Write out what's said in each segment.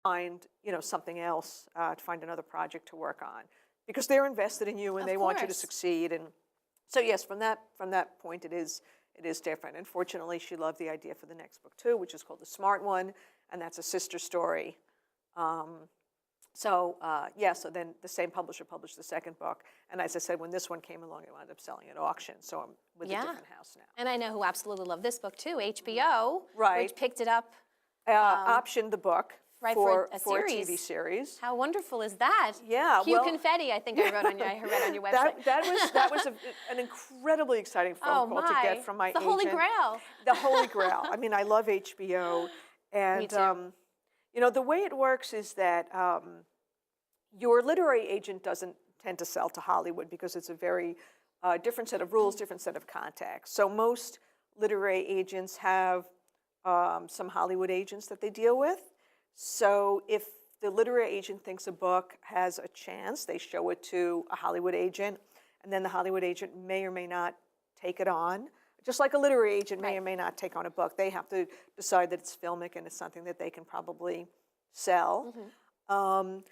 find, something else, to find another project to work on, because they're invested in you and they want you to succeed. And so yes, from that point, it is different. And fortunately, she loved the idea for the next book too, which is called The Smart One, and that's a sister story. So then the same publisher published the second book. And as I said, when this one came along, it wound up selling at auction. So I'm with a different house now. And I know who absolutely loved this book too, HBO, right, which picked it up. Optioned the book for a series. TV series. How wonderful is that? Yeah. Cue confetti, I think I read on your website. that was an incredibly exciting phone call to get from my agent. The Holy Grail. The Holy Grail. I mean, I love HBO. And, Me too. The way it works is that your literary agent doesn't tend to sell to Hollywood because it's a very different set of rules, different set of contacts. So most literary agents have some Hollywood agents that they deal with. So if the literary agent thinks a book has a chance, they show it to a Hollywood agent, and then the Hollywood agent may or may not take it on. Just like a literary agent may or may not take on a book. They have to decide that it's filmic and it's something that they can probably sell. And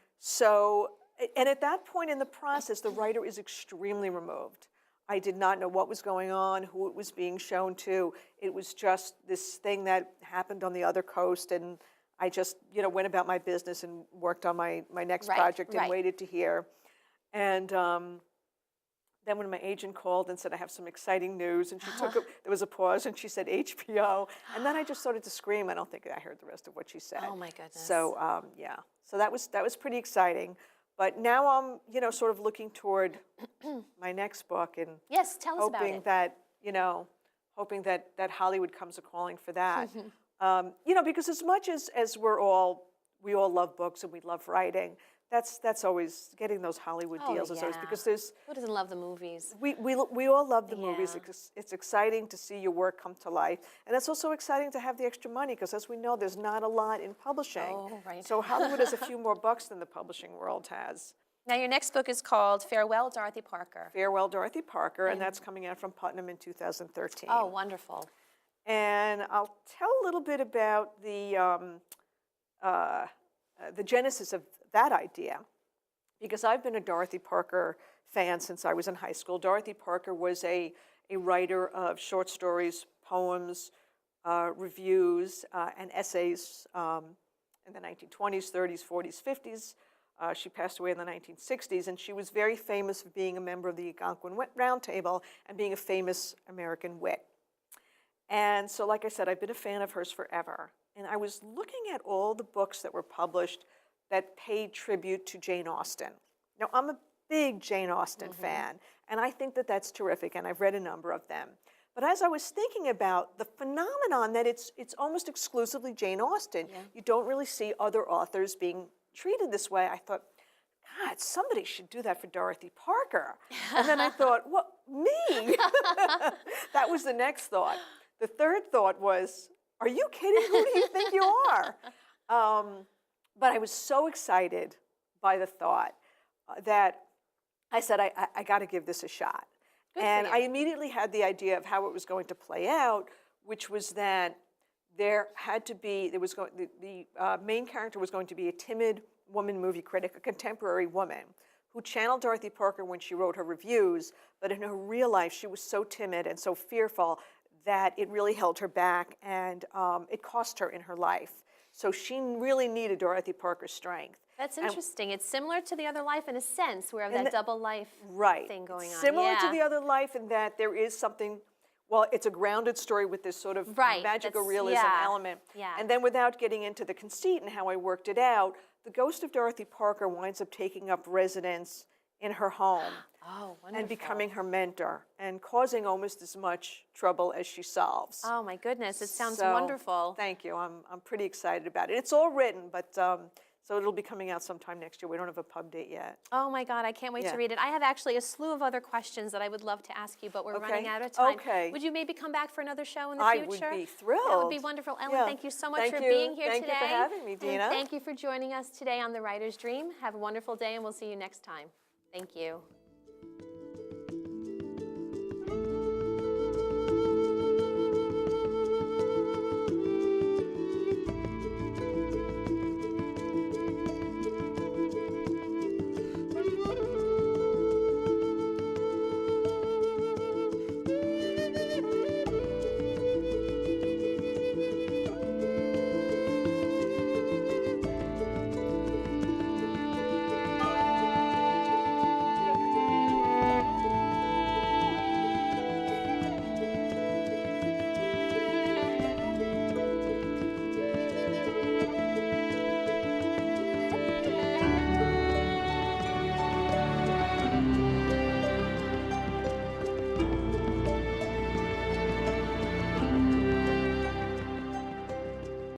at that point in the process, the writer is extremely removed. I did not know what was going on, who it was being shown to. It was just this thing that happened on the other coast, and I just, went about my business and worked on my next project and waited to hear. And then when my agent called and said, I have some exciting news, and she there was a pause, and she said HBO, and then I just started to scream. I don't think I heard the rest of what she said. Oh my goodness. So so that was pretty exciting. But now I'm, sort of looking toward my next book, and tell us about it. Hoping that Hollywood comes a calling for that. Because as much as we all love books and we love writing, that's always getting those Hollywood deals. Is always, because there's, who doesn't love the movies? We all love the movies. It's exciting to see your work come to life, and it's also exciting to have the extra money, because as we know, there's not a lot in publishing. Oh, right. So Hollywood has a few more bucks than the publishing world has. Now your next book is called Farewell, Dorothy Parker. Farewell, Dorothy Parker, and that's coming out from Putnam in 2013. Oh, wonderful. And I'll tell a little bit about the genesis of that idea, because I've been a Dorothy Parker fan since I was in high school. Dorothy Parker was a writer of short stories, poems, reviews, and essays in the 1920s, 30s, 40s, 50s. She passed away in the 1960s, and she was very famous for being a member of the Algonquin Round Table and being a famous American wit. And so, like I said, I've been a fan of hers forever. And I was looking at all the books that were published that paid tribute to Jane Austen. Now, I'm a big Jane Austen fan, and I think that that's terrific, and I've read a number of them. But as I was thinking about the phenomenon that it's almost exclusively Jane Austen, you don't really see other authors being treated this way. I thought, God, somebody should do that for Dorothy Parker. And then I thought, what, me? That was the next thought. The third thought was, are you kidding? Who do you think you are? But I was so excited by the thought that I said, I got to give this a shot. And I immediately had the idea of how it was going to play out, which was that the main character was going to be a timid woman movie critic, a contemporary woman, who channeled Dorothy Parker when she wrote her reviews, but in her real life, she was so timid and so fearful that it really held her back, and it cost her in her life. So she really needed Dorothy Parker's strength. That's interesting. It's similar to The Other Life in a sense, where that double life thing going on. Similar to The Other Life in that there is something, well, it's a grounded story with this sort of magical realism element. And then without getting into the conceit and how I worked it out, the ghost of Dorothy Parker winds up taking up residence in her home. Oh, wonderful. And becoming her mentor and causing almost as much trouble as she solves. Oh my goodness, it sounds wonderful. Thank you. I'm pretty excited about it. It's all written, but so it'll be coming out sometime next year. We don't have a pub date yet. Oh my God, I can't wait to read it. I have actually a slew of other questions that I would love to ask you, but we're running out of time. Would you maybe come back for another show in the future? I would be thrilled. That would be wonderful. Ellen, thank you so much for being here today. Thank you for having me, Dina. And thank you for joining us today on The Writer's Dream. Have a wonderful day, and we'll see you next time. Thank you.